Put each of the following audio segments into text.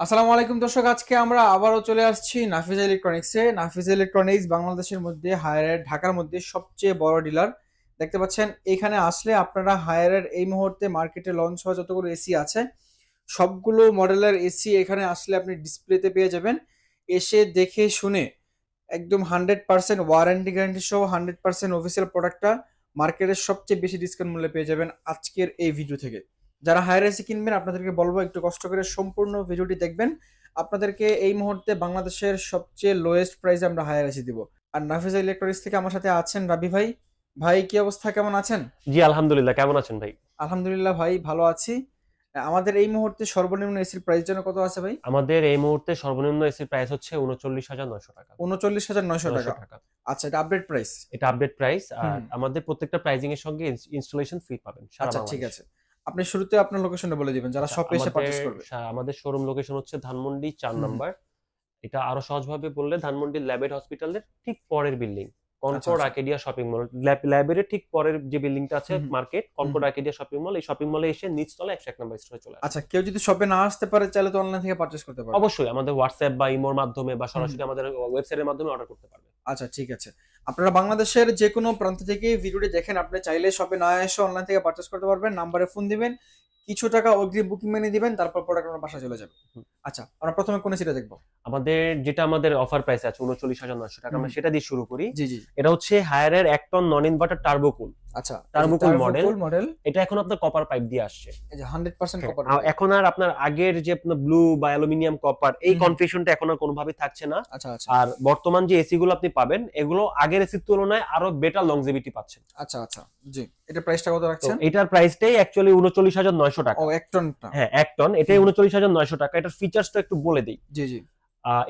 আসসালামু আলাইকুম দর্শক, আজকে আমরা আবারও চলে আসছি নাফিজা ইলেকট্রনিক্সে। নাফিজা ইলেকট্রনিক্স বাংলাদেশের মধ্যে হায়ারের ঢাকার মধ্যে সবচেয়ে বড় ডিলার। দেখতে পাচ্ছেন এখানে আসলে আপনারা হায়ারের এই মুহূর্তে মার্কেটে লঞ্চ হওয়া যতগুলো এসি আছে সবগুলো মডেলের এসি এখানে আসলে আপনি ডিসপ্লেতে পেয়ে যাবেন। এসে দেখে শুনে একদম 100% ওয়ারেন্টি গ্যারান্টি সহ 100% অফিসিয়াল প্রোডাক্টটা মার্কেটের সবচেয়ে বেশি ডিসকাউন্ট মূল্যে পেয়ে যাবেন আজকের এই ভিডিও থেকে। যারা হায়ার এসি কিনবেন আপনাদেরকে বলবো একটু কষ্ট করে সম্পূর্ণ ভিডিওটি দেখবেন। আপনাদেরকে এই মুহূর্তে বাংলাদেশের সবচেয়ে লোয়েস্ট প্রাইসে আমরা হায়ার এসি দিব। আর নাফিজা ইলেকট্রনিক্স থেকে আমার সাথে আছেন রাবি ভাই। ভাই কি অবস্থা, কেমন আছেন? জি আলহামদুলিল্লাহ। কেমন আছেন ভাই? আলহামদুলিল্লাহ ভাই, ভালো আছি। আমাদের এই মুহূর্তে সর্বনিম্ন এসির প্রাইস যেন কত আছে ভাই? আমাদের এই মুহূর্তে সর্বনিম্ন এসির প্রাইস হচ্ছে 39,900 টাকা। 39,900 টাকা। 900 টাকা। আচ্ছা, এটা আপডেট প্রাইস? এটা আপডেট প্রাইস। আর হুম। আমাদের প্রত্যেকটা প্রাইজিং এর সঙ্গে ইনস্টলেশন ফ্রি পাবেন সারা আচ্ছা, ঠিক বাংলাদেশে। আছে। আপনি শুরুতে আপনার লোকেশনটা বলে দিবেন যারা আচ্ছা, শপে এসে আমাদের পারচেজ করবে। আমাদের শোরুম লোকেশন হচ্ছে ধানমন্ডি ৪ হুম, হুম। নাম্বার। এটা আরো সহজভাবে বললে ধানমন্ডি ল্যাবেট হসপিটালের ঠিক পরের বিল্ডিং, আচ্ছা, কনকর্ড আচ্ছা। আর্কেডিয়া শপিং মল। ল্যাবের ঠিক পরের যে বিল্ডিংটা আছে হুম, হুম। মার্কেট, হুম, কনকর্ড হুম। আর্কেডিয়া শপিং মল, এই শপিং মলে এসে নিচতলা ১০১ নাম্বার স্টোরে চলে আসবে। আচ্ছা, কেউ যদি শপে না আসতে পারে চাইলে তো অনলাইন থেকে পারচেজ করতে পারবে। অবশ্যই আমাদের হোয়াটসঅ্যাপ বা ইমোর মাধ্যমে বা হুম, হুম। সরাসরি আমাদের ওয়েবসাইটের মাধ্যমে অর্ডার করতে পারবে। আচ্ছা, ঠিক আছে। আপনারা বাংলাদেশের যেকোনো প্রান্ত থেকে ভিডিওটি দেখেন, আপনি চাইলে শপে না এসে অনলাইন থেকে পারচেজ করতে পারবেন। নাম্বারে ফোন দিবেন, কিছু টাকা অগ্রিম বুকিং মানি দিবেন, তারপর প্রোডাক্ট আপনার বাসায় চলে যাবে। হুম। আচ্ছা, আমরা প্রথমে কোন সিটা দেখবো? আমাদের অফার প্রাইস আছে 39,900 টাকা, হুম, আমরা হুম। সেটা দিয়ে শুরু করি। জি, জি। এটা হচ্ছে হায়ারের ১ টন নন ইনভার্টার টার্বোকুল। আচ্ছা, এই যে টার্বোকুল মডেল। Turbo Cool model. এটা এখন আপনার কপার পাইপ দিয়ে আসছে। এই যে 100% হ্যাঁ, কপার পাইপ। এখন আর আপনার আগের যে আপনার ব্লু বা অ্যালুমিনিয়াম কপার এই হুম, হুম। কনফিউশনটা এখন আর কোনোভাবেই থাকছে না। আচ্ছা, আচ্ছা। আর বর্তমান যে এসি গুলো আপনি পাবেন এগুলো আগের এসির তুলনায় আরো বেটার লংজিভিটি পাচ্ছেন। আচ্ছা, আচ্ছা। জি। এটা প্রাইসটা কত তো রাখছেন? এটার প্রাইসটাই অ্যাকচুয়ালি 39,900 ও, টাকা। ১ টনটা। হ্যাঁ, ১ টন এটাই হুম। 39,900 টাকা। এটার ফিচারসটা একটু বলে দিই। জি, জি।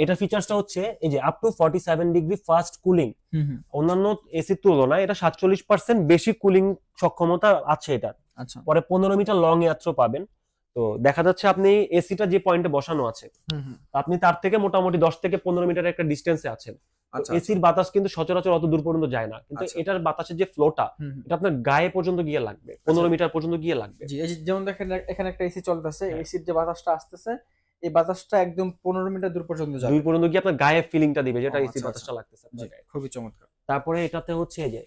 এটার ফিচারসটা হচ্ছে এই যে up to 47 degree fast cooling. Hmm, hmm. অন্যান্য এসির তুলনায় এটা 47% বেশি কুলিং সক্ষমতা আছে এটার। আচ্ছা। পরে 15 মিটার লং ইয়াত্রা পাবেন। তো দেখা যাচ্ছে আপনি এসিটা যে পয়েন্টে বসানো আছে হুম, হুম। আপনি তার থেকে মোটামুটি ১০ থেকে 15 মিটার একটা ডিস্টেন্সে আছেন। তো আচ্ছা, আচ্ছা। এসির বাতাস কিন্তু সচরাচর অত দূর পর্যন্ত যায় না, কিন্তু আচ্ছা। এটার বাতাসের যে ফ্লোটা হুম, হুম। এটা আপনার গায়ে পর্যন্ত গিয়ে লাগবে, আচ্ছা। 15 মিটার পর্যন্ত গিয়ে লাগবে। জি, এই যে যেমন দেখেন এখানে একটা এসি চলতেছে, হ্যাঁ, এসির যে বাতাসটা আসতেছে এই বাতাসটা একদম 15 মিটার দূর পর্যন্ত যাবে। দুই পর্যন্ত গিয়ে আপনার গায়ে ফিলিংটা দিবে ও যেটা এসির আচ্ছা, আচ্ছা। বাতাসটা লাগতেছে জি, আপনার গায়ে। খুবই চমৎকার। তারপরে এটাতে হচ্ছে এই যে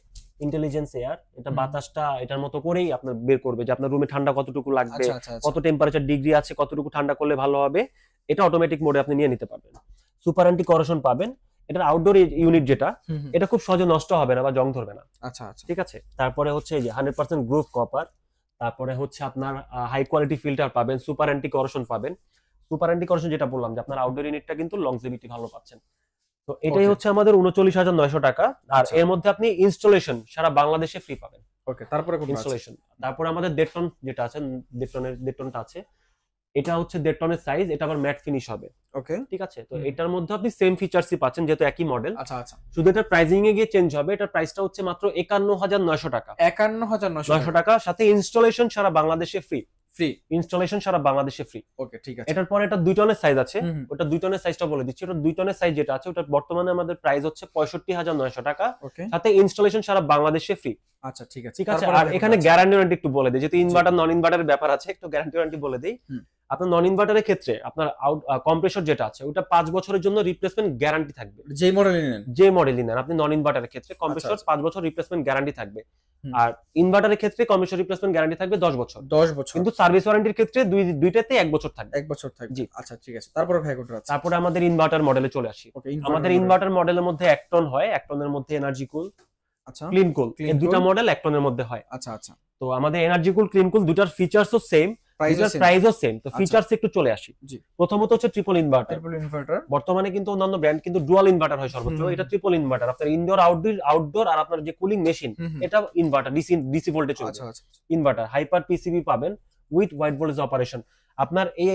ইন্টেলিজেন্স এয়ার, এটা হুম। বাতাসটা এটার মতো করেই আপনার বের করবে যে আপনার রুমে ঠান্ডা কতটুকু লাগবে, আচ্ছা, আচ্ছা, আচ্ছা। কত টেম্পারেচার ডিগ্রি আছে, কতটুকু ঠান্ডা করলে ভালো হবে। এটা অটোমেটিক মোডে আপনি নিয়ে নিতে পারবেন। সুপার অ্যান্টি করোশন পাবেন। এটার আউটডোর ইউনিট যেটা, হুম, হুম। এটা খুব সহজে নষ্ট হবে না বা জং ধরবে না। আচ্ছা, আচ্ছা। ঠিক আছে। তারপরে হচ্ছে এই যে 100% গ্রুভ কপার। তারপরে হচ্ছে আপনার হাই কোয়ালিটি ফিল্টার পাবেন, সুপার অ্যান্টি করোশন পাবেন। সুপার অ্যান্টি করোশন যেটা বললাম যে আপনার আউটডোর ইউনিটটা কিন্তু লংজিভিটি ভালো পাচ্ছেন। তো এটাই ওকে। হচ্ছে আমাদের 39,900 টাকা। আর আচ্ছা। এর মধ্যে আপনি ইনস্টলেশন সারা বাংলাদেশে ফ্রি পাবেন। ওকে, তারপরে কোনটা আছে? ইনস্টলেশন। তারপরে আমাদের 1.5 টন যেটা আছে, 1.5 টনটা আছে। এটা হচ্ছে 1.5 টনের সাইজ, এটা আবার ম্যাট ফিনিশ হবে। ওকে। ঠিক আছে। তো হুম। এটার মধ্যে আপনি সেম ফিচারসই পাচ্ছেন যেহেতু একই মডেল। আচ্ছা, আচ্ছা। শুধু এটা প্রাইজিং এ গিয়ে চেঞ্জ হবে। এটার প্রাইসটা হচ্ছে মাত্র 51,900 টাকা। ৫১,৯০০ 900 টাকা। টাকা, সাথে ইনস্টলেশন সারা বাংলাদেশে ফ্রি। ফ্রি। ইনস্টলেশন সারা বাংলাদেশে ফ্রি। ওকে, ঠিক আছে। এটার পরে এটা 2 টনের সাইজ আছে। হুম, হুম। ওটা 2 টনের সাইজটা বলে দিচ্ছি। ওটা 2 টনের সাইজ যেটা আছে ওটা বর্তমানে আমাদের প্রাইস হচ্ছে 65,900 টাকা। ওকে। সাথে ইনস্টলেশন সারা বাংলাদেশে ফ্রি। আচ্ছা, ঠিক আছে। ঠিক আছে। তারপরে আর ভাই এখানে কোনটা আছে? গ্যারান্টি ওয়ারেন্টি একটু বলে দিই, যেহেতু জি। ইনভার্টার নন ইনভার্টারের ব্যাপার আছে, একটু গ্যারান্টি ওয়ারেন্টি বলে দিই। হুম। আপনার নন ইনভার্টারের ক্ষেত্রে আপনার কম্প্রেসর যেটা আছে ওটা 5 বছরের জন্য রিপ্লেসমেন্ট গ্যারান্টি থাকবে। যেই মডেলই নেন। যে মডেলই নেন আপনি নন ইনভার্টারের ক্ষেত্রে আচ্ছা, কম্প্রেসর আচ্ছা। 5 বছর রিপ্লেসমেন্ট গ্যারান্টি থাকবে। হুম। আর ইনভার্টারের ক্ষেত্রে কম্প্রেসর রিপ্লেসমেন্ট গ্যারান্টি থাকবে 10 বছর। ১০ বছর। কিন্তু সার্ভিস ওয়ারেন্টির ক্ষেত্রে দুইটাতে 1 বছর থাকবে। ১ বছর থাকবে। জি। আচ্ছা, ঠিক আছে। তারপরে ভাই কোনটা আছে? তারপরে আমাদের ইনভার্টার মডেলে চলে আসি। ওকে, আমাদের মডেল। ইনভার্টার মডেলের মধ্যে 1 টন হয়, 1 টনের মধ্যে এনার্জি কুল, আচ্ছা। ক্লিন কুল, এই ক্লিন দুটা কুল। মডেল 1 টনের মধ্যে হয়। আচ্ছা, আচ্ছা। তো আমাদের এনার্জি কুল, ক্লিন কুল দুটার ফিচারসও সেম, প্রাইসও দুটার সেম। প্রাইসও সেম। তো আচ্ছা। ফিচারস একটু চলে আসি। জি। প্রথমত হচ্ছে ট্রিপল ইনভার্টার। Triple inverter. বর্তমানে কিন্তু অন্যান্য ব্র্যান্ড কিন্তু ডুয়াল ইনভার্টার হয় সর্বোচ্চ, হুম, হুম। এটা ট্রিপল ইনভার্টার। আপনার ইনডোর আউটডোর আর আপনার যে কুলিং মেশিন হুম, হুম। এটা ইনভার্টার, ডিসি ভোল্টে চলবে। আচ্ছা, আচ্ছা। ইনভার্টার হাইপার পিসিবি পাবেন উইথ হোয়াইট ভোল্টেজ অপারেশন। আপনার এই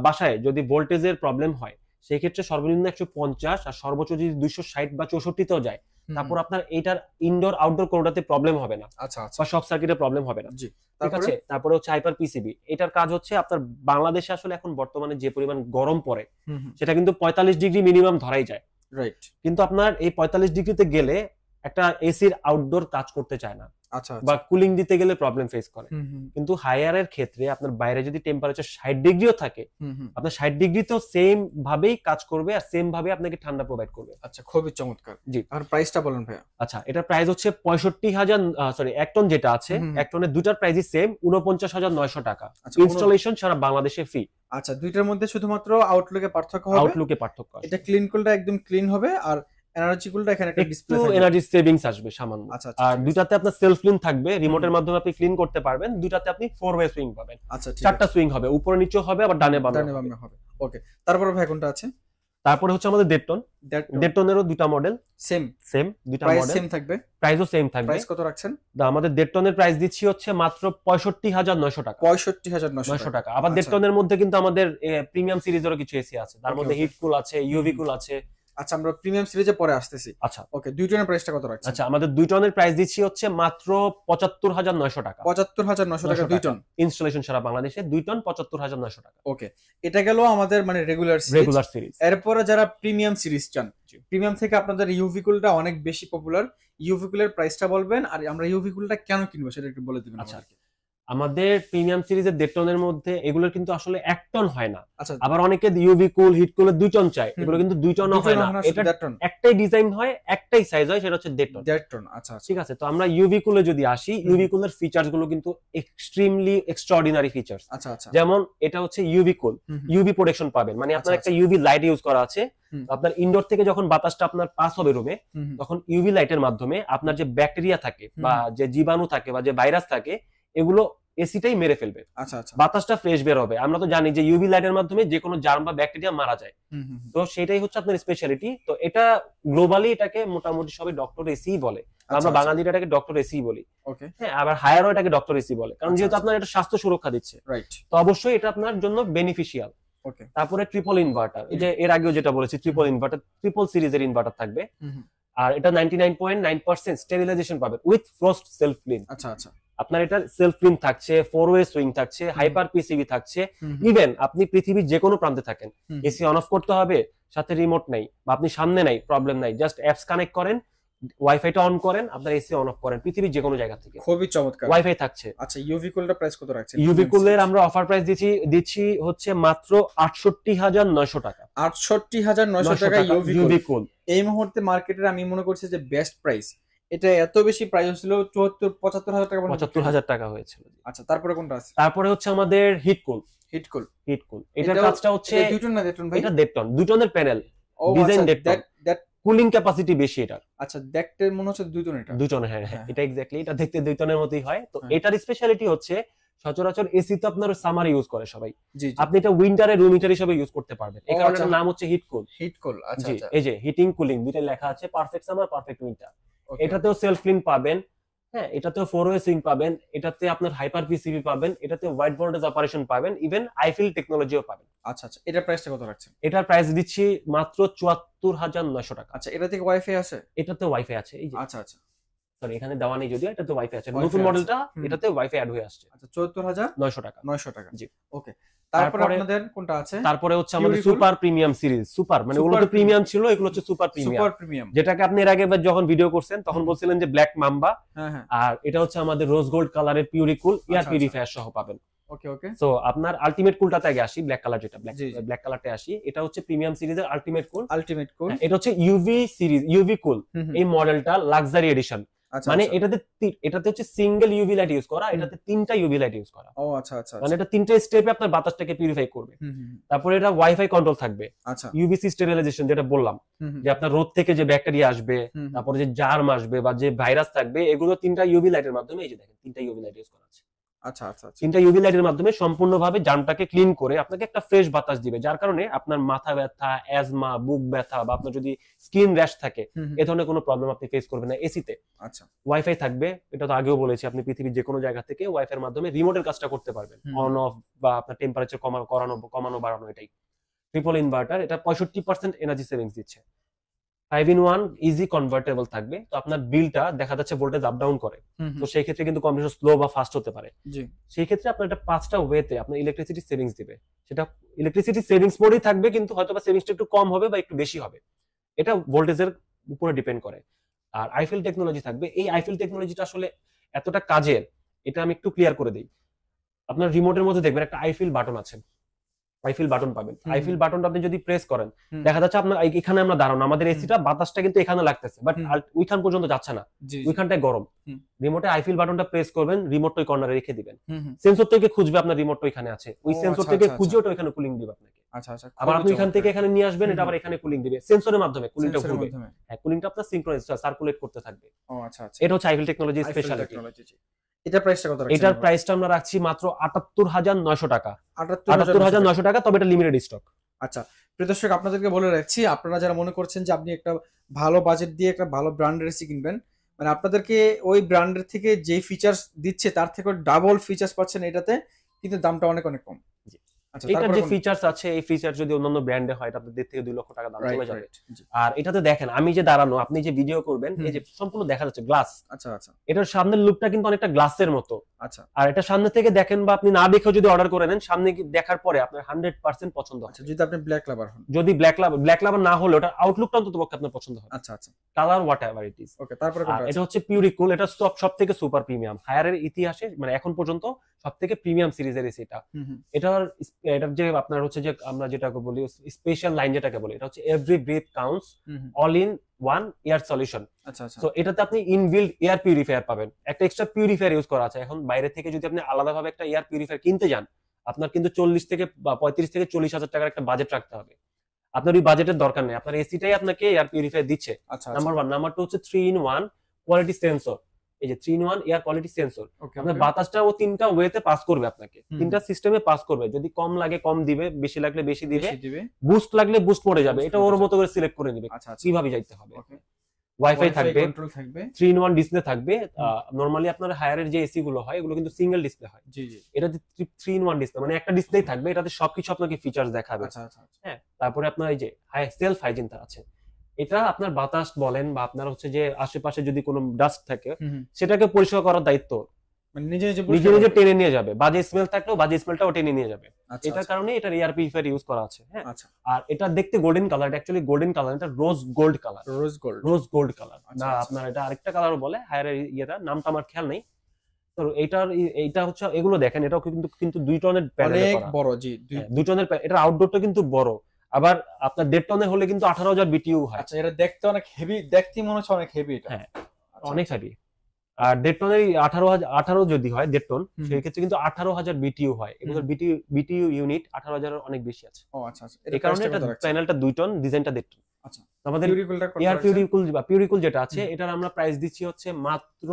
বাসায় যদি ভোল্টেজের প্রবলেম হয় সেই ক্ষেত্রে সর্বনিম্ন 150 আর সর্বোচ্চ যদি 260 বা 64 তেও যায়, হুম, তারপর হুম। আপনার এইটার ইনডোর আউটডোর কোনোটাতে প্রবলেম হবে না আচ্ছা, আচ্ছা। বা শর্ট সার্কিটে প্রবলেম হবে না। জি। ঠিক তারপরে? আছে। তারপরে হচ্ছে হাইপার পিসিবি। এটার কাজ হচ্ছে আপনার বাংলাদেশে আসলে এখন বর্তমানে যে পরিমাণ গরম পড়ে হুম, হুম। সেটা কিন্তু 45 ডিগ্রি মিনিমাম ধরাই যায়। রাইট। কিন্তু আপনার এই 45 ডিগ্রিতে গেলে একটা এসির আউটডোর কাজ করতে চায় না আচ্ছা বা আচ্ছা কুলিং দিতে গেলে প্রবলেম ফেস করে। হুম হুম কিন্তু হায়ারের ক্ষেত্রে আপনার বাইরে যদি টেম্পারেচার 60 ডিগ্রিও থাকে, হুম হুম আপনার 60 ডিগ্রিতেও সেম ভাবেই কাজ করবে আর সেম ভাবে আপনাকে ঠান্ডা প্রোভাইড করবে। আচ্ছা, খুবই চমৎকার। জি। আর প্রাইসটা বলেন ভাইয়া। আচ্ছা, এটার প্রাইস হচ্ছে 65,000, সরি 1 টন যেটা আছে, হুম, 1 টনের দুটার প্রাইসই সেম 49,900 টাকা। আচ্ছা ইনস্টলেশন সারা বাংলাদেশে ফ্রি। আচ্ছা, দুইটার মধ্যে শুধুমাত্র আউটলুকে পার্থক্য হবে। আউটলুকে পার্থক্য আছে। এটা ক্লিন কুলটা একদম ক্লিন হবে, আর এনার্জি কুলটা এখানে একটা ডিসপ্লে একটু থাকবে। এনার্জি সেভিংস আসবে সামান্য। আচ্ছা আচ্ছা আর ঠিক আছে। দুটাতে আপনার সেলফ ক্লিন থাকবে, রিমোটের মাধ্যমে আপনি ক্লিন করতে পারবেন। দুটাতে আপনি 4 ওয়ে সুইং পাবেন, আচ্ছা ঠিক আছে। চারটা সুইং হবে, উপরে নিচে হবে, আবার ডানে ডানে বামে হবে। বামে হবে। ওকে, তারপরে ভাই কোনটা আছে? তারপরে হচ্ছে আমাদের ডেটটন। দ্যাট ডেটটনেরও দুটা মডেল সেম, সেম, দুটা প্রাইস মডেল, সেম থাকবে। প্রাইসও সেম থাকবে। প্রাইস কত রাখছেন? আমাদের ডেটটনের প্রাইস দিচ্ছি হচ্ছে মাত্র 65,900 টাকা। 65,900 টাকা। আবার আচ্ছা। ডেটটনের মধ্যে কিন্তু আমাদের প্রিমিয়াম সিরিজেরও কিছু এসি আছে, তার Okay, মধ্যে okay. হিট কুল আছে, ইউভি কুল আছে। আচ্ছা, আমরা প্রিমিয়াম সিরিজে পরে আসতেছি। আচ্ছা ওকে, দুই টনের প্রাইসটা কত রাখছেন? আচ্ছা, আমাদের দুই টনের প্রাইস দিচ্ছি হচ্ছে মাত্র 75,900 টাকা। 75,900 টাকা দুই টন। ইনস্টলেশন সারা বাংলাদেশে 2 টন 75,900 টাকা। ওকে, এটা গেল আমাদের মানে রেগুলার সিরিজ। Regular series. এরপরে যারা প্রিমিয়াম সিরিজ চান, জি। প্রিমিয়াম থেকে আপনাদের ইউভি কুলটা অনেক বেশি পপুলার। ইউভি কুলের প্রাইসটা বলবেন, আর আমরা ইউভি কুলটা কেন কিনবো সেটা একটু বলে দিবেন আচ্ছা, আমাদেরকে। আমাদের প্রিমিয়াম সিরিজের 1.5 টনের মধ্যে এগুলোর কিন্তু আসলে 1 টন হয় না। আচ্ছা, আবার অনেকে ইউভি কুল হিট কুলের 2 টন চায়, হুম। এগুলো কিন্তু 2 টনও দুই হয় টন না। হয় না, এটা 1.5 টন। একটাই ডিজাইন হয়, একটাই সাইজ হয়, সেটা হচ্ছে 1.5 টন। 1.5 টন, আচ্ছা আচ্ছা। ঠিক আছে, তো আমরা ইউভি কুলে যদি আসি, ইউভি কুলের ফিচার্স গুলো কিন্তু এক্সট্রিমলি এক্সট্রাঅর্ডিনারি ফিচার্স। আচ্ছা আচ্ছা। যেমন এটা হচ্ছে ইউভি কুল, হুম, হুম। ইউভি প্রোটেকশন পাবেন, মানে আপনার আচ্ছা, একটা ইউভি লাইট ইউজ করা আছে। হুম। আপনার ইনডোর থেকে যখন বাতাসটা আপনার পাস হবে রুমে, হুম, হুম। তখন ইউভি লাইটের মাধ্যমে আপনার যে ব্যাকটেরিয়া থাকে হুম। বা যে জীবাণু থাকে বা যে ভাইরাস থাকে, এগুলো এসিটাই মেরে ফেলবে। আচ্ছা আচ্ছা। বাতাসটা ফ্রেশ বের হবে। আমরা তো জানি যে ইউভি লাইটের মাধ্যমে যে কোনো জার্ম বা ব্যাকটেরিয়া মারা যায়। হুম, হুম, হুম। তো সেটাই হচ্ছে আপনার স্পেশালিটি। তো এটা গ্লোবালি এটাকে মোটামুটি সবাই ডক্টর এসি বলে। আচ্ছা, আমরা আচ্ছা। বাঙালিরা এটাকে ডক্টর এসি বলি। ওকে, হ্যাঁ, আবার হায়ারও এটাকে ডক্টর এসি বলে, কারণ আচ্ছা, যেহেতু আচ্ছা। আপনার এটা স্বাস্থ্য সুরক্ষা দিচ্ছে, রাইট। তো অবশ্যই এটা আপনার জন্য বেনিফিশিয়াল। ওকে। তারপরে ট্রিপল ইনভার্টার, এই যে এর আগেও যেটা বলেছি, ট্রিপল ইনভার্টার, ট্রিপল সিরিজের ইনভার্টার থাকবে। হুম, হুম। আর এটা 99.9% স্টেরিলাইজেশন পাবেন উইথ ফ্রস্ট সেলফ ক্লিন। আচ্ছা আচ্ছা। আপনার এটা সেলফ ক্লিন থাকছে, 4 ওয়ে সুইং থাকছে, হাইপার পিসিবি থাকছে। হুম, হুম। ইভেন আপনি পৃথিবীর যে কোনো প্রান্তে থাকেন, হুম। এসি অন অফ করতে হবে, সাথে রিমোট নাই বা আপনি সামনে নাই, প্রবলেম নাই, জাস্ট অ্যাপস কানেক্ট করেন, ওয়াইফাইটা অন করেন, আপনার এসি অন অফ করেন পৃথিবীর যে কোনো জায়গা থেকে, খুবই চমৎকার। ওয়াইফাই থাকছে। আচ্ছা, ইউভি কুলটা প্রাইস কত রাখছেন? ইউভি কুলের আমরা অফার প্রাইস দিচ্ছি হচ্ছে মাত্র 68,900 টাকা। 68,900 টাকা ইউভি ইউভি কুল। কুল এই মুহূর্তে মার্কেটের আমি মনে করছি যে বেস্ট প্রাইস। এটা এত বেশি প্রাইস ছিল 75,000 টাকা পর্যন্ত। 75,000 টাকা হয়েছিল। আচ্ছা, তারপরে কোনটা আছে? তারপরে হচ্ছে আমাদের হিট কুল। হিট কুল। হিট কুল এটার এটাও- কাজটা হচ্ছে, এটা দুই টন না দেড় টন ভাই? এটা 1.5 টন, 2 টনের প্যানেল, ও ডিজাইন আচ্ছা, 1.5 টন, দ্যাট কুলিং ক্যাপাসিটি বেশি এটার। আচ্ছা, দেখতে মনে হচ্ছে দুই টন এটা। 2 টন, হ্যাঁ হ্যাঁ, হ্যাঁ। এটা এক্স্যাক্টলি, এটা দেখতে 2 টনের মতোই হয়। তো হ্যাঁ। এটার স্পেশালিটি হচ্ছে, সচরাচর এসি তো আপনার সামারে ইউজ করে সবাই, জি জি। আপনি এটা উইন্টারে রুম হিটার হিসেবে ইউজ করতে পারবেন। এই ও কারণে আচ্ছা। এটার নাম হচ্ছে হিট কুল। হিট কুল, আচ্ছা জি, আচ্ছা। এই যে হিটিং কুলিং দুইটাই লেখা আছে, perfect summer, perfect winter. Okay. এটাতেও সেলফ ক্লিন পাবেন, হ্যাঁ, এটাতেও 4 ওয়ে সুইং পাবেন, এটাতে আপনার হাইপার পিসিবি পাবেন, এটাতে হোয়াইট ভোল্টেজ অপারেশন পাবেন, ইভেন আইফিল টেকনোলজিও পাবেন। আচ্ছা আচ্ছা, এটার প্রাইসটা কত রাখছেন? এটার প্রাইস দিচ্ছি মাত্র 74,900 টাকা। আচ্ছা, এটা থেকে ওয়াইফাই আছে? এটাতে ওয়াইফাই আছে, এই যে, আচ্ছা আচ্ছা। সরি এখানে দেওয়া নেই যদিও, এটাতে ওয়াইফাই আছে, Wi-Fi নতুন আছে। মডেলটা, হুম। এটাতে ওয়াইফাই অ্যাড হয়ে আসছে। আচ্ছা, 74,900 900 টাকা। টাকা। জি। ওকে, তারপরে তারপরে- আপনাদের কোনটা আছে? তারপরে হচ্ছে আমাদের Beautiful? Super premium series. Super মানে ওগুলো Super তো প্রিমিয়াম ছিল, এগুলো হচ্ছে সুপার প্রিমিয়াম, সুপার প্রিমিয়াম। যেটাকে আপনি এর আগে যখন ভিডিও করছেন তখন হুম। বলছিলেন যে ব্ল্যাক মাম্বা, হ্যাঁ হ্যাঁ। আর এটা হচ্ছে আমাদের রোজ গোল্ড কালারের পিউরিকুল এয়ার আচ্ছা, পিউরিফায়ার সহ পাবেন। ওকে ওকে। সো আপনার আলটিমেট কুলটাতে আগে আসি, ব্ল্যাক কালার যেটা, জি, জি। ব্ল্যাক কালারটা আসি, এটা হচ্ছে প্রিমিয়াম সিরিজের আলটিমেট কুল। আলটিমেট কুল। এটা হচ্ছে ইউভি সিরিজ, ইউভি কুল, হুম হুম। এই মডেলটা লাক্সারি এডিশন। আচ্ছা, মানে আচ্ছা। এটাতে হচ্ছে সিঙ্গেল ইউভি লাইট ইউজ করা, হুম। এটাতে 3টা ইউভি লাইট ইউজ করা, ও আচ্ছা আচ্ছা। মানে এটা 3টে স্টেপে আপনার বাতাসটাকে পিউরিফাই করবে। হুম হুম হুম। তারপরে এটা ওয়াইফাই কন্ট্রোল থাকবে, আচ্ছা। ইউভিসি স্টেরিলাইজেশন যেটা বললাম, হুম হুম। যে আপনার রোদ থেকে যে ব্যাকটেরিয়া আসবে, হুম হুম। তারপরে যে জার্ম আসবে বা যে ভাইরাস থাকবে, এগুলো 3টা ইউভি লাইটের মাধ্যমে, এই যে দেখেন 3টা ইউভি লাইট ইউজ করা আছে, আচ্ছা আচ্ছা আচ্ছা। 3টা ইউভি লাইটের মাধ্যমে সম্পূর্ণভাবে জার্মটাকে ক্লিন করে আপনাকে একটা ফ্রেশ বাতাস দিবে, যার কারণে আপনার মাথা ব্যথা, অ্যাজমা, বুক ব্যথা বা আপনার যদি স্কিন র্যাশ থাকে, হুম হুম। এ ধরনের কোনো প্রবলেম আপনি ফেস করবেন না এসিতে। আচ্ছা। ওয়াইফাই থাকবে, এটা তো আগেও বলেছি, আপনি পৃথিবীর যে কোনো জায়গা থেকে ওয়াইফাই এর মাধ্যমে রিমোটের কাজটা করতে পারবেন, হুম। অন অফ বা আপনার টেম্পারেচার কমানো বাড়ানো, এটাই ট্রিপল ইনভার্টার। এটা 65% এনার্জি সেভিংস দিচ্ছে, 5-in-1 ইজি কনভার্টেবল থাকবে। তো আপনার বিলটা দেখা যাচ্ছে ভোল্টেজ আপ ডাউন করে, হুম তো হুম। সেই ক্ষেত্রে কিন্তু কম্পিউটার স্লো বা ফাস্ট হতে পারে। জি। সেই ক্ষেত্রে আপনার এটা 5টা ওয়েতে আপনার ইলেকট্রিসিটি সেভিংস দিবে, সেটা ইলেকট্রিসিটি সেভিংস মোডেই থাকবে, কিন্তু হয়তো বা সেভিংসটা একটু কম হবে বা একটু বেশি হবে, এটা ভোল্টেজের উপরে ডিপেন্ড করে। আর আইফেল টেকনোলজি থাকবে। এই আইফেল টেকনোলজিটা আসলে এতটা কাজের, এটা আমি একটু ক্লিয়ার করে দিই। আপনার রিমোটের মধ্যে দেখবেন একটা আইফিল বাটন আছে, আইফিল বাটন পাবেন। আইফিল বাটনটা আপনি যদি প্রেস করেন, দেখা যাচ্ছে আপনার এখানে আমরা দাঁড়ানো, আমাদের এসিটা বাতাসটা কিন্তু এখানে লাগতেছে, বাট ওইখান পর্যন্ত যাচ্ছে না, ওইখানটায় গরম। রিমোটে আইফিল বাটনটা প্রেস করবেন, রিমোটটা ওই কর্নারে রেখে দিবেন, সেন্সর থেকে খুঁজবে আপনার রিমোটটা ওইখানে আছে, ওই সেন্সর থেকে খুঁজে ওটা ওইখানে কুলিং দিবে আপনাকে। আবার আপনি এখান থেকে এখানে নিয়ে আসবেন, এটা আবার এখানে কুলিং দিবে সেন্সরের মাধ্যমে, কুলিংটা ঘুরবে। হ্যাঁ, কুলিংটা আপনার সিনক্রোনাইজ সার্কুলেট করতে থাকবে। এটা হচ্ছে আইফেল টেকনোলজির স্পেশালিটি। এটা প্রাইসটা কত রাখছেন? এটার প্রাইসটা আমরা রাখছি মাত্র ৭৮,৯০০ টাকা। ৭৮,৯০০ টাকা, তবে এটা লিমিটেড স্টক। আচ্ছা, প্রিয় দর্শক, আপনাদেরকে বলে রাখছি, আপনারা যারা মনে করছেন যে আপনি একটা ভালো বাজেট দিয়ে একটা ভালো ব্র্যান্ডের এসি কিনবেন, মানে আপনাদেরকে ওই ব্র্যান্ডের থেকে যে ফিচার্স দিচ্ছে তার থেকে ডাবল ফিচার্স পাচ্ছেন এটাতে, কিন্তু দামটা অনেক অনেক কম। আচ্ছা, এটার যে ফিচার্স আছে, এই ফিচার যদি অন্যান্য ব্র্যান্ডে হয়, এটা আপনাদের 1.5 থেকে 2 লক্ষ টাকা দাম চলে যাবে। আর এটাতে দেখেন, আমি যে দাঁড়ানো, আপনি যে ভিডিও করবেন, এই যে সম্পূর্ণ দেখা যাচ্ছে গ্লাস। আচ্ছা আচ্ছা, এটার সামনের লুকটা কিন্তু অনেকটা গ্লাসের মতো। আচ্ছা, আর এটা সামনে থেকে দেখেন বা আপনি না দেখেও যদি অর্ডার করে নেন, সামনে দেখার পরে আপনার 100% পছন্দ হবে। আচ্ছা, যদি আপনি ব্ল্যাক লাভার হন। যদি ব্ল্যাক লাভার না হলে, ওটার আউটলুকটা অন্তত পক্ষে আপনার পছন্দ হবে। আচ্ছা আচ্ছা, কালার হোয়াটএভার ইট ইজ। ওকে, তারপরে কোনটা? এটা হচ্ছে পিউরিকুল। এটা সবথেকে সুপার প্রিমিয়াম হায়ারের ইতিহাসে, মানে এখন পর্যন্ত সবথেকে প্রিমিয়াম সিরিজের এসি এটা। এটার যে আপনার হচ্ছে যে আমরা যেটাকে বলি স্পেশাল লাইন, যেটাকে বলি, এটা হচ্ছে every breath counts all in one air solution. আচ্ছা আচ্ছা, তো এটাতে আপনি ইনবিল্ড এয়ার পিউরিফায়ার পাবেন, একটা এক্সট্রা পিউরিফায়ার ইউজ করা আছে। এখন বাইরে থেকে যদি আপনি আলাদাভাবে একটা এয়ার পিউরিফায়ার কিনতে যান, আপনার কিন্তু 40 থেকে বা 35 থেকে 40 হাজার টাকার একটা বাজেট রাখতে হবে। আপনার ওই বাজেটের দরকার নেই, আপনার এসিটাই আপনাকে এয়ার পিউরিফায়ার দিচ্ছে। নাম্বার 1। নাম্বার 2 হচ্ছে 3-in-1 কোয়ালিটি সেন্সর। এই যে 3-in-1 এয়ার কোয়ালিটি সেন্সর, আপনার বাতাসটা ও তিনটা ওয়েতে পাস করবে আপনাকে, তিনটা সিস্টেমে পাস করবে। যদি কম লাগে কম দিবে, বেশি লাগলে বেশি দিবে, বুস্ট লাগলে বুস্ট পড়ে যাবে, এটা ওর মতো করে সিলেক্ট করে দিবে কিভাবে যাইতে হবে। ওয়াইফাই থাকবে, 3-in-1 ডিসপ্লে থাকবে। নরমালি আপনার হায়ারের যে এসি গুলো হয়, এগুলো কিন্তু সিঙ্গেল ডিসপ্লে হয়। এটাতে 3-in-1 ডিসপ্লে, মানে একটা ডিসপ্লেই থাকবে, এটাতে সবকিছু আপনাকে ফিচার্স দেখাবে। হ্যাঁ, তারপরে আপনার এই যে সেলফ হাইজিনটা আছে, এটা আপনার বাতাস বলেন বা আপনার হচ্ছে যে আশেপাশে যদি কোনো ডাস্ট থাকে, সেটাকে পরিষ্কার করার দায়িত্ব নিজে নিজে টেনে নিয়ে যাবে। বাজে স্মেল থাকলেও বাজে স্মেলটাও টেনে নিয়ে যাবে। এটার কারণে এটার এয়ার পিউরিফায়ার ইউজ করা আছে। হ্যাঁ, আর এটা দেখতে গোল্ডেন কালার, এটা অ্যাকচুয়ালি গোল্ডেন কালার, এটা rose gold colour. Rose gold colour না, আপনার এটা আরেকটা কালার বলে হায়ারের ইয়েটা, নামটা আমার খেয়াল নেই। তো এইটা হচ্ছে, এগুলো দেখেন, এটাও কিন্তু 2 টনের প্যানেল করা, অনেক বড়। জি, 2 টনের। এটা আউটডোরটা কিন্তু বড়। আবার আপনার 1.5 টনের হলে কিন্তু 18,000 বিটিইউ হয়। আচ্ছা, এটা দেখতে অনেক হেভি, দেখতে মনে হচ্ছে অনেক হেভি এটা। হ্যাঁ, অনেক হেভি। আর 1.5 টনের 18 যদি হয় 1.5 টন, সেই ক্ষেত্রে কিন্তু 18,000 বিটিইউ হয়। এগুলোর বিটিইউ ইউনিট 18,000 এর অনেক বেশি আছে। ও আচ্ছা আচ্ছা, এই কারণে এটা প্যানেলটা 2 টন, ডিজাইনটা 1.5 টন। আচ্ছা, আমাদের এয়ার পিউরিকুল যেটা আছে, এটার আমরা প্রাইস দিচ্ছি হচ্ছে মাত্র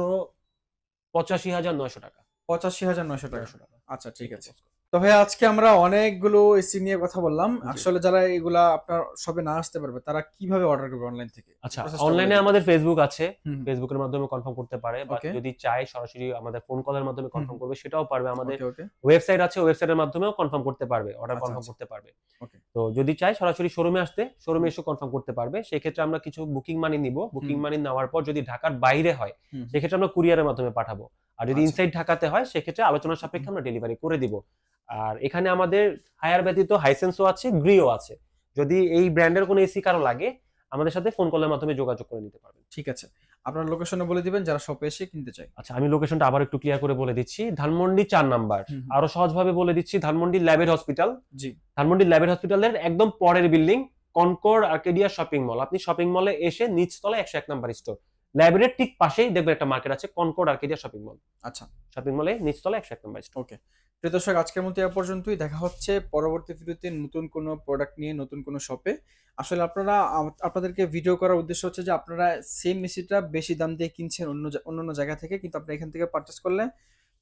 85,900 টাকা। 85,900 টাকা। আচ্ছা, ঠিক আছে। তো ভাই, আজকে আমরা অনেকগুলো এসি নিয়ে কথা বললাম। আসলে যারা এগুলা আপনার শপে না আসতে পারবে, তারা কিভাবে অর্ডার করবে অনলাইন থেকে? আচ্ছা, অনলাইনে আমাদের ফেসবুক আছে, ফেসবুকের মাধ্যমে কনফার্ম করতে পারে, বা যদি চায় সরাসরি আমাদের ফোন কলের মাধ্যমে কনফার্ম করবে, সেটাও পারবে। আমাদের ওয়েবসাইট আছে, ওয়েবসাইটের মাধ্যমেও কনফার্ম করতে পারবে, অর্ডার কনফার্ম করতে পারবে। তো যদি চায় সরাসরি শোরুমে আসতে, শোরুমে এসে কনফার্ম করতে পারবে। সেক্ষেত্রে আমরা কিছু বুকিং মানি নিব। বুকিং মানি নেওয়ার পর যদি ঢাকার বাইরে হয়, সেক্ষেত্রে আমরা কুরিয়ারের মাধ্যমে পাঠাবো। আর যদি ইনসাইড ঢাকাতে হয়, সেক্ষেত্রে আলোচনার সাপেক্ষে আমরা ডেলিভারি করে দিব। আর এখানে আমাদের হায়ার ব্যতীত হাইসেন্সও আছে, গ্রিও আছে। যদি এই ব্র্যান্ডের কোনো এসি কারো লাগে, আমাদের সাথে ফোন কলের মাধ্যমে যোগাযোগ করে নিতে পারবেন। ঠিক আছে, আপনার লোকেশনে বলে দিবেন যারা শপে এসে কিনতে চায়। আচ্ছা, আমি লোকেশনটা আবার একটু ক্লিয়ার করে বলে দিচ্ছি। ধানমন্ডি 4 নাম্বার। আরো সহজভাবে বলে দিচ্ছি, ধানমন্ডি ল্যাবের হসপিটাল। জি, ধানমন্ডি ল্যাবের হসপিটালের একদম পরের building, Concord Arcadia shopping mall. আপনি শপিং মলে এসে নিচতলায় 101 নাম্বার স্টোর, লাইব্রেরির ঠিক পাশেই দেখবেন একটা মার্কেট আছে, কনকর্ড আর্কেডিয়া শপিং মল। আচ্ছা, শপিং মলে নিচতলায় 101 নাম্বার স্টোর। ওকে, প্রিয় দর্শক, আজকের মতো এ পর্যন্তই। দেখা হচ্ছে পরবর্তী ভিডিওতে নতুন কোনো প্রোডাক্ট নিয়ে, নতুন কোনো শপে। আসলে আপনাদেরকে ভিডিও করার উদ্দেশ্য হচ্ছে যে আপনারা সেম এসিটা বেশি দাম দিয়ে কিনছেন অন্য জায়গা থেকে, কিন্তু আপনি এখান থেকে পারচেস করলে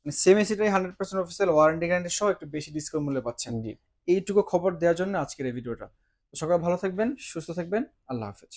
মানে সেম এসিটাই 100% অফিসিয়াল ওয়ারেন্টি গ্যারান্টি সহ একটু বেশি ডিসকাউন্ট মূল্যে পাচ্ছেন। জি, এইটুকু খবর দেওয়ার জন্য আজকের এই ভিডিওটা। তো সকাল ভালো থাকবেন, সুস্থ থাকবেন, আল্লাহ হাফেজ।